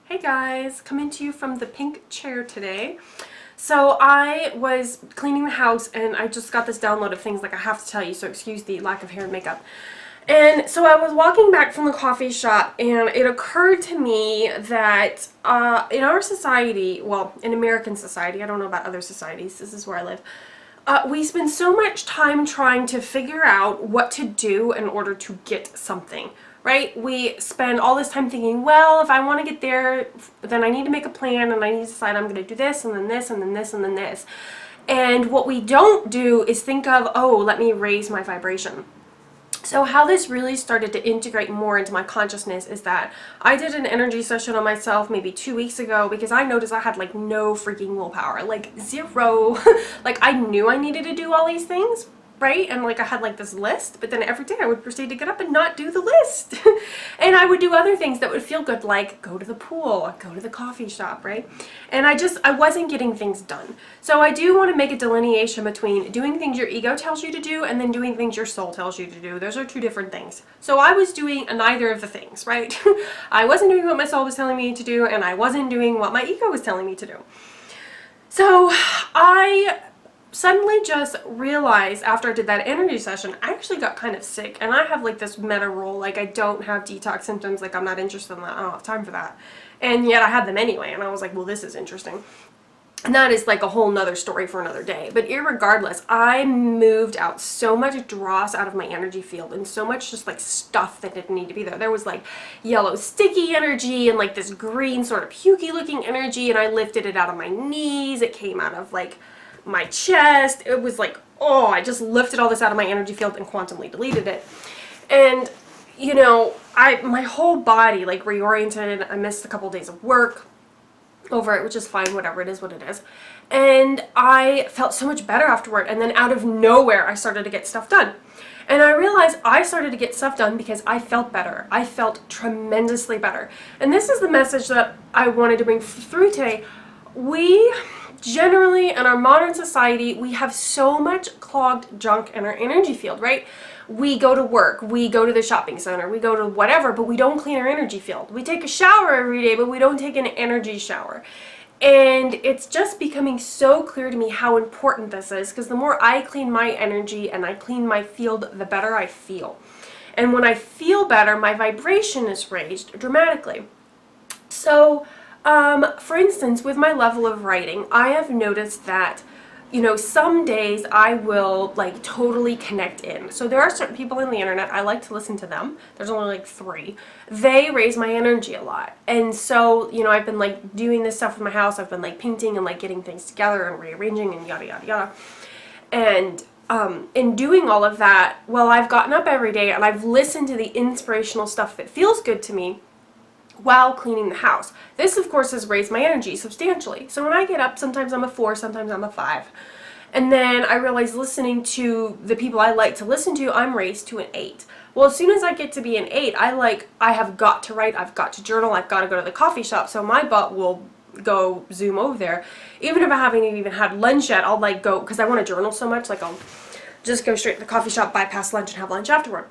Hey guys, coming to you from the pink chair today. So I was cleaning the house and I just got this download of things like I have to tell you, so excuse the lack of hair and makeup. And so I was walking back from the coffee shop and it occurred to me that in our society, well, in American society, I don't know about other societies, this is where I live, we spend so much time trying to figure out what to do in order to get something. Right? We spend all this time thinking, well, if I want to get there, then I need to make a plan and I need to decide I'm going to do this and then this and then this and then this. And what we don't do is think of, oh, let me raise my vibration. So how this really started to integrate more into my consciousness is that I did an energy session on myself maybe 2 weeks ago because I noticed I had like no freaking willpower, like zero. Like I knew I needed to do all these things, right? And like I had like this list, but then every day I would proceed to get up and not do the list. And I would do other things that would feel good, like go to the pool, go to the coffee shop, right? And I wasn't getting things done. So I do want to make a delineation between doing things your ego tells you to do and then doing things your soul tells you to do. Those are two different things. So I was doing neither of the things, right? I wasn't doing what my soul was telling me to do, and I wasn't doing what my ego was telling me to do. So I suddenly just realized after I did that energy session, I actually got kind of sick, and I have like this meta rule, like I don't have detox symptoms, like I'm not interested in that, I don't have time for that, and yet I had them anyway, and I was like, well, this is interesting. And that is like a whole nother story for another day. But irregardless, I moved out so much dross out of my energy field and so much just like stuff that didn't need to be there. There was like yellow sticky energy and like this green sort of pukey looking energy, and I lifted it out of my knees. It came out of like my chest. It was like, oh, I just lifted all this out of my energy field and quantumly deleted it. And you know, my whole body like reoriented. I missed a couple days of work over it, which is fine, whatever, it is what it is. And I felt so much better afterward, and then out of nowhere I started to get stuff done. And I realized I started to get stuff done because I felt better. I felt tremendously better. And this is the message that I wanted to bring through today. We generally, in our modern society, we have so much clogged junk in our energy field, right? We go to work, we go to the shopping center, we go to whatever, but we don't clean our energy field. We take a shower every day, but we don't take an energy shower. And it's just becoming so clear to me how important this is, because the more I clean my energy and I clean my field, the better I feel. And when I feel better, my vibration is raised dramatically. So, for instance, with my level of writing, I have noticed that, you know, some days I will like totally connect in. So there are certain people on the internet, I like to listen to them. There's only like 3. They raise my energy a lot. And so, you know, I've been like doing this stuff in my house. I've been like painting and like getting things together and rearranging and yada, yada, yada. And in doing all of that, well, I've gotten up every day and I've listened to the inspirational stuff that feels good to me while cleaning the house. This, of course, has raised my energy substantially. So when I get up, sometimes I'm a 4, sometimes I'm a 5. And then I realize listening to the people I like to listen to, I'm raised to an 8. Well, as soon as I get to be an 8, I have got to write, I've got to journal, I've got to go to the coffee shop, so my butt will go zoom over there. Even if I haven't even had lunch yet, I'll like go, because I want to journal so much, like I'll just go straight to the coffee shop, bypass lunch, and have lunch afterward.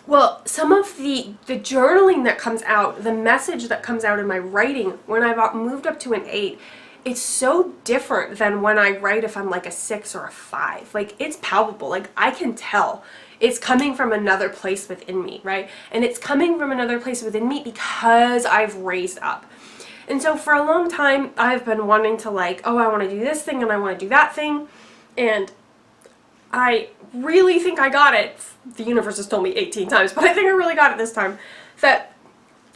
Well, some of the journaling that comes out, the message that comes out in my writing, when I've moved up to an 8, it's so different than when I write if I'm like a 6 or a 5. Like, it's palpable. Like, I can tell it's coming from another place within me, right? And it's coming from another place within me because I've raised up. And so for a long time, I've been wanting to like, oh, I want to do this thing and I want to do that thing. And I really think I got it. The universe has told me 18 times, but I think I really got it this time. That,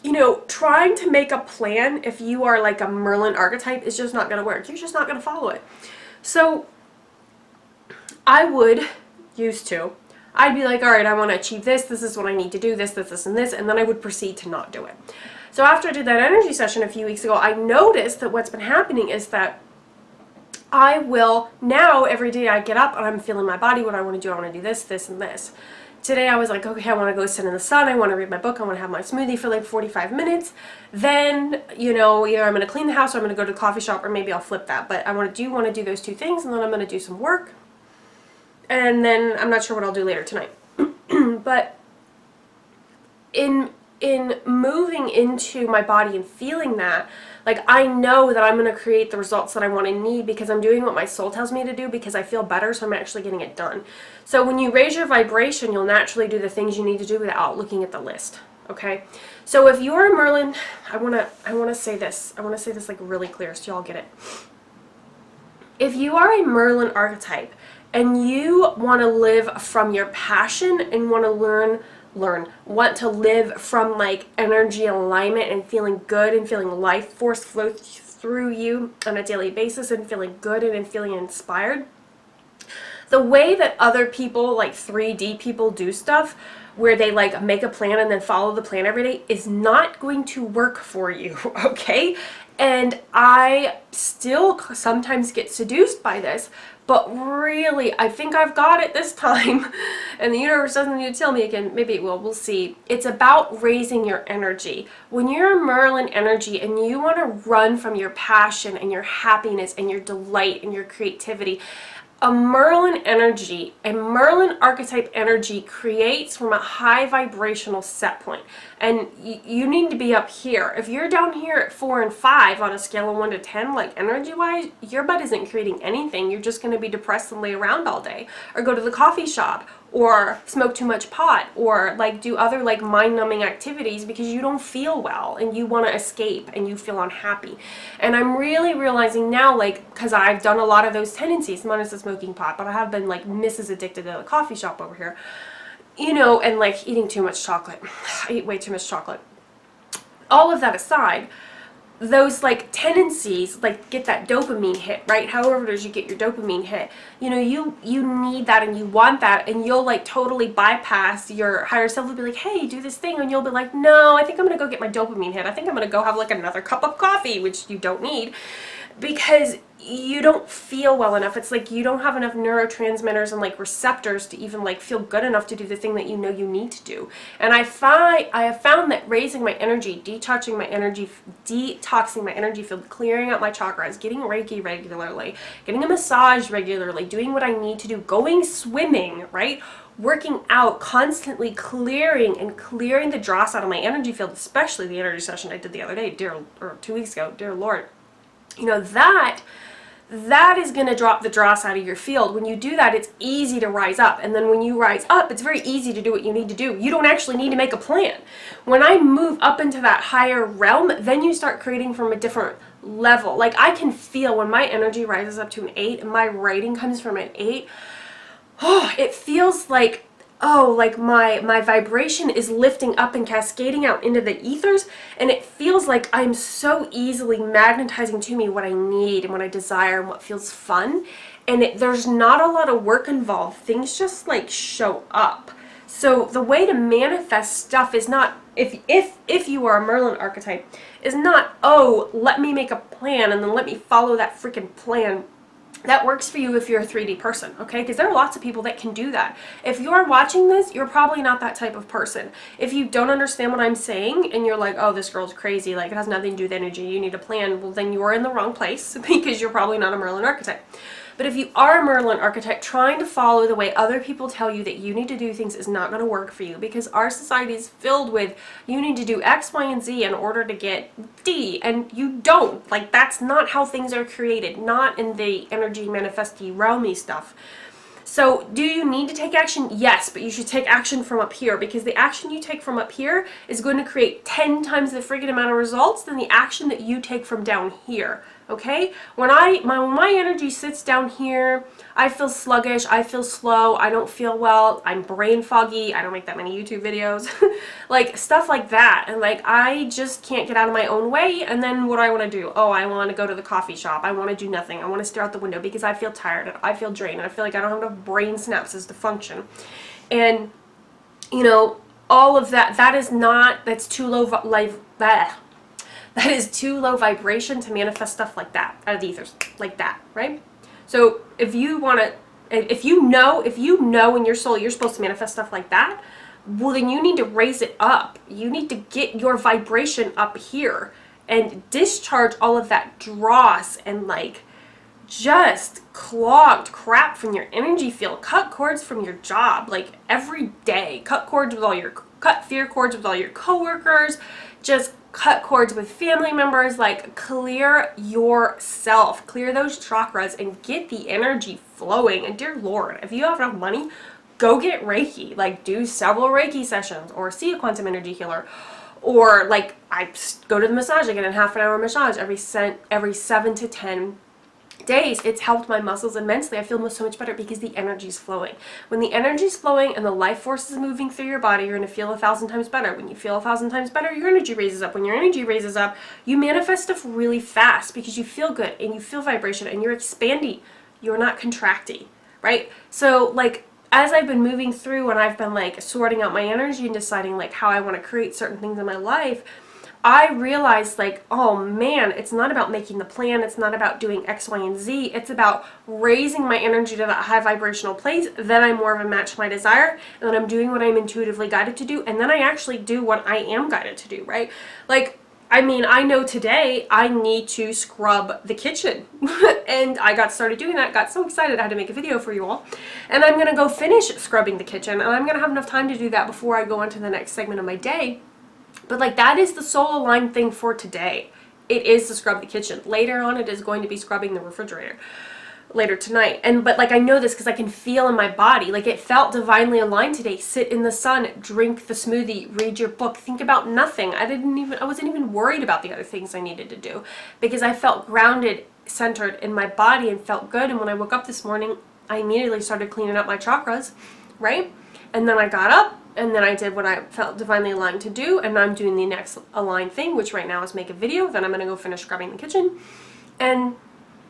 you know, trying to make a plan if you are like a Merlin archetype is just not going to work. You're just not going to follow it. So I would used to. I'd be like, all right, I want to achieve this. This is what I need to do. This, and this. And then I would proceed to not do it. So after I did that energy session a few weeks ago, I noticed that what's been happening is that I will now, every day I get up and I'm feeling my body, what I want to do, I want to do this, this, and this. Today I was like, okay, I want to go sit in the sun, I want to read my book, I want to have my smoothie for like 45 minutes. Then, you know, either I'm going to clean the house or I'm going to go to the coffee shop, or maybe I'll flip that. But I want to do those 2 things, and then I'm going to do some work. And then I'm not sure what I'll do later tonight. But in in moving into my body and feeling that, like, I know that I'm going to create the results that I want to need because I'm doing what my soul tells me to do because I feel better, so I'm actually getting it done. So when you raise your vibration, you'll naturally do the things you need to do without looking at the list. Okay? So if you're a Merlin, I want to say this. I want to say this like really clear so y'all get it. If you are a Merlin archetype and you want to live from your passion and want to want to live from like energy alignment and feeling good and feeling life force flow through you on a daily basis and feeling good and feeling inspired, the way that other people, like 3D people, do stuff where they like make a plan and then follow the plan every day is not going to work for you, okay? And I still sometimes get seduced by this, but really, I think I've got it this time. And the universe doesn't need to tell me again. Maybe it will. We'll see. It's about raising your energy. When you're a Merlin energy and you want to run from your passion and your happiness and your delight and your creativity, a Merlin energy, a Merlin archetype energy creates from a high vibrational set point. And you need to be up here. If you're down here at 4 and 5 on a scale of 1 to 10, like energy-wise, your butt isn't creating anything. You're just going to be depressed and lay around all day. Or go to the coffee shop. Or smoke too much pot. Or like do other like mind-numbing activities because you don't feel well. And you want to escape and you feel unhappy. And I'm really realizing now, like, because I've done a lot of those tendencies, minus the smoking pot, but I have been like Mrs. Addicted to the coffee shop over here. You know, and like eating too much chocolate. I eat way too much chocolate. All of that aside, those like tendencies, like get that dopamine hit, right? However it is you get your dopamine hit, you know, you need that and you want that, and you'll like totally bypass your higher self will be like, hey, do this thing, and you'll be like, no, I think I'm gonna go get my dopamine hit. I think I'm gonna go have like another cup of coffee, which you don't need, because you don't feel well enough. It's like you don't have enough neurotransmitters and like receptors to even like feel good enough to do the thing that you know you need to do. And I have found that raising my energy, detoxing my energy field, clearing out my chakras, getting Reiki regularly, getting a massage regularly, doing what I need to do, going swimming, right? Working out, constantly clearing the dross out of my energy field, especially the energy session I did the other day, or 2 weeks ago, dear Lord. You know, that is going to drop the dross out of your field. When you do that, it's easy to rise up. And then when you rise up, it's very easy to do what you need to do. You don't actually need to make a plan. When I move up into that higher realm, then you start creating from a different level. Like I can feel when my energy rises up to an 8 and my writing comes from an 8, it feels like, like my vibration is lifting up and cascading out into the ethers, and it feels like I'm so easily magnetizing to me what I need and what I desire and what feels fun, and there's not a lot of work involved. Things just like show up. So the way to manifest stuff is not, if you are a Merlin archetype, is not, let me make a plan and then let me follow that freaking plan. That works for you if you're a 3D person, okay? Because there are lots of people that can do that. If you're watching this, you're probably not that type of person. If you don't understand what I'm saying and you're like, oh, this girl's crazy, like it has nothing to do with energy, you need a plan, well then you're in the wrong place because you're probably not a Merlin archetype. But if you are a Merlin archetype, trying to follow the way other people tell you that you need to do things is not going to work for you, because our society is filled with you need to do X, Y, and Z in order to get D, and you don't. Like, that's not how things are created, not in the energy manifesty realmy stuff. So do you need to take action? Yes, but you should take action from up here, because the action you take from up here is going to create 10 times the friggin' amount of results than the action that you take from down here. Okay? When my energy sits down here, I feel sluggish, I feel slow, I don't feel well, I'm brain foggy, I don't make that many YouTube videos, like stuff like that, and like I just can't get out of my own way. And then what do I want to do? I want to go to the coffee shop, I want to do nothing, I want to stare out the window because I feel tired, and I feel drained, and I feel like I don't have enough brain synapses to function. And you know, all of that, that's too low that is too low vibration to manifest stuff like that out of the ethers, like that, right? So if you know in your soul you're supposed to manifest stuff like that, well then you need to raise it up. You need to get your vibration up here and discharge all of that dross and like just clogged crap from your energy field. Cut cords from your job, like every day. Cut cords with all your cut fear cords with all your coworkers, just cut cords with family members, like clear yourself, clear those chakras and get the energy flowing. And dear Lord, if you have enough money, go get Reiki, like do several Reiki sessions or see a quantum energy healer. Or like I go to the massage, I get a half an hour massage every 7 to 10 days. It's helped my muscles immensely. I feel so much better because the energy is flowing. When the energy is flowing and the life force is moving through your body, you're going to feel 1,000 times better. When you feel 1,000 times better, your energy raises up. When your energy raises up, you manifest stuff really fast because you feel good and you feel vibration and you're expanding. You're not contracting, right? So like as I've been moving through and I've been like sorting out my energy and deciding like how I want to create certain things in my life, I realized like, oh man, it's not about making the plan. It's not about doing X, Y, and Z. It's about raising my energy to that high vibrational place. Then I'm more of a match to my desire. And then I'm doing what I'm intuitively guided to do. And then I actually do what I am guided to do, right? Like, I mean, I know today I need to scrub the kitchen. And I got started doing that. Got so excited I had to make a video for you all. And I'm going to go finish scrubbing the kitchen. And I'm going to have enough time to do that before I go on to the next segment of my day. But like that is the soul aligned thing for today. It is to scrub the kitchen. Later on it is going to be scrubbing the refrigerator later tonight. But like I know this because I can feel in my body. Like it felt divinely aligned today. Sit in the sun, drink the smoothie, read your book, think about nothing. I wasn't even worried about the other things I needed to do because I felt grounded, centered in my body and felt good. And when I woke up this morning, I immediately started cleaning up my chakras, right? And then I got up. And then I did what I felt divinely aligned to do, and I'm doing the next aligned thing, which right now is make a video. Then I'm going to go finish scrubbing the kitchen. And,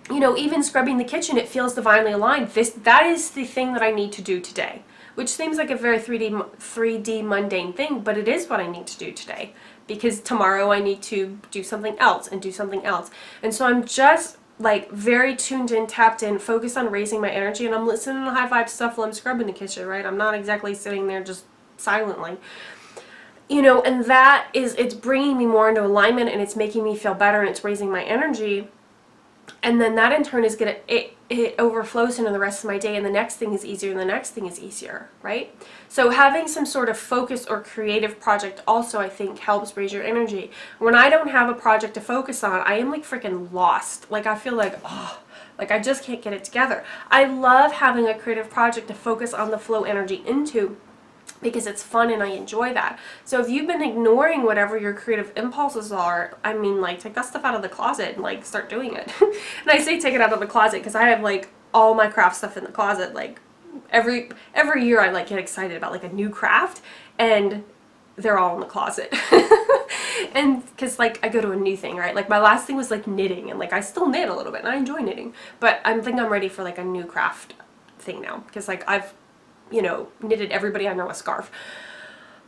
you know, even scrubbing the kitchen, it feels divinely aligned. That is the thing that I need to do today, which seems like a very 3D mundane thing, but it is what I need to do today. Because tomorrow I need to do something else and do something else. And so I'm just like very tuned in, tapped in, focused on raising my energy, and I'm listening to high vibe stuff while I'm scrubbing the kitchen, right? I'm not exactly sitting there just silently, you know, and that is, it's bringing me more into alignment and it's making me feel better and it's raising my energy. And then that in turn is gonna, it overflows into the rest of my day, and the next thing is easier and the next thing is easier, right? So having some sort of focus or creative project also I think helps raise your energy. When I don't have a project to focus on, I am like freaking lost. Like I feel like, oh, like I just can't get it together. I love having a creative project to focus on the flow energy into, because it's fun and I enjoy that. So if you've been ignoring whatever your creative impulses are, I mean, like, take that stuff out of the closet and like start doing it. And I say take it out of the closet because I have like all my craft stuff in the closet. Like every year I like get excited about like a new craft, and they're all in the closet. And because like I go to a new thing, right? Like my last thing was like knitting, and like I still knit a little bit and I enjoy knitting, but I think I'm ready for like a new craft thing now, because like I've, you know, knitted everybody I know a scarf.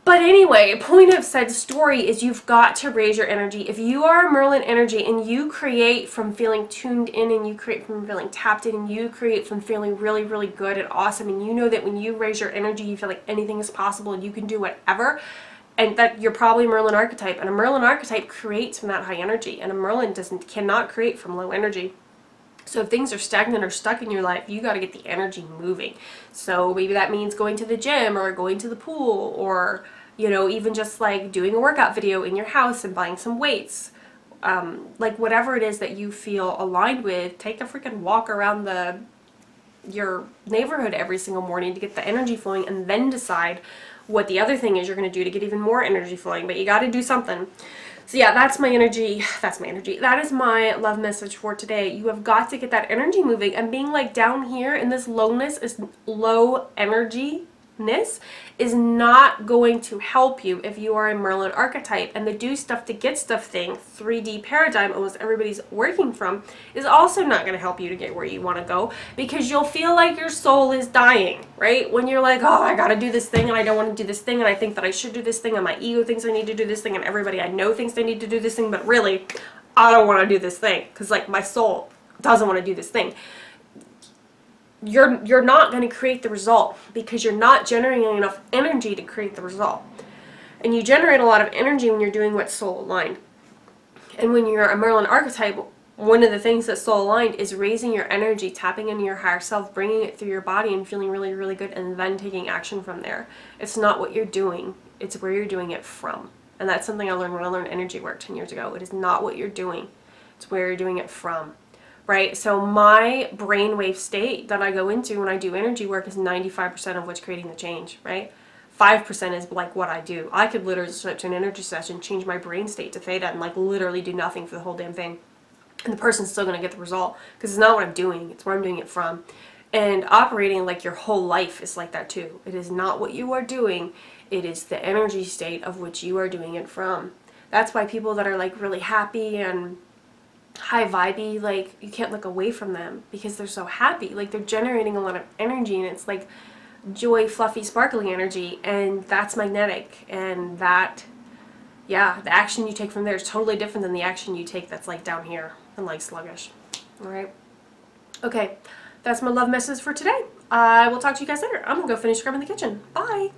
But anyway, point of said story is you've got to raise your energy. If you are a Merlin energy and you create from feeling tuned in, and you create from feeling tapped in, and you create from feeling really, really good and awesome, and you know that when you raise your energy, you feel like anything is possible and you can do whatever, and that you're probably Merlin archetype. And a Merlin archetype creates from that high energy, and a Merlin cannot create from low energy. So if things are stagnant or stuck in your life, you got to get the energy moving. So maybe that means going to the gym or going to the pool, or, you know, even just like doing a workout video in your house and buying some weights. Like whatever it is that you feel aligned with, take a freaking walk around your neighborhood every single morning to get the energy flowing, and then decide what the other thing is you're going to do to get even more energy flowing. But you got to do something. So yeah, that's my energy. That is my love message for today. You have got to get that energy moving, and being like down here in this lowness, is low energy-ness, is not going to help you if you are a Merlin archetype. And the do stuff to get stuff thing, 3D paradigm almost everybody's working from, is also not going to help you to get where you want to go, because you'll feel like your soul is dying, right? When you're like, oh, I got to do this thing and I don't want to do this thing, and I think that I should do this thing, and my ego thinks I need to do this thing, and everybody I know thinks they need to do this thing, but really, I don't want to do this thing because like my soul doesn't want to do this thing. You're not going to create the result, because you're not generating enough energy to create the result. And you generate a lot of energy when you're doing what's soul aligned. And when you're a Merlin archetype, one of the things that's soul aligned is raising your energy, tapping into your higher self, bringing it through your body and feeling really, really good, and then taking action from there. It's not what you're doing. It's where you're doing it from. And that's something I learned when I learned energy work 10 years ago. It is not what you're doing. It's where you're doing it from. Right? So my brainwave state that I go into when I do energy work is 95% of what's creating the change, right? 5% is like what I do. I could literally switch to an energy session, change my brain state to theta, and like literally do nothing for the whole damn thing. And the person's still going to get the result because it's not what I'm doing. It's where I'm doing it from. And operating like your whole life is like that too. It is not what you are doing. It is the energy state of which you are doing it from. That's why people that are like really happy and high vibey, like you can't look away from them because they're so happy. Like they're generating a lot of energy, and it's like joy, fluffy, sparkly energy, and that's magnetic. And that, yeah, the action you take from there is totally different than the action you take that's like down here and like sluggish. All right. Okay. That's my love message for today. I will talk to you guys later. I'm gonna go finish scrubbing the kitchen. Bye.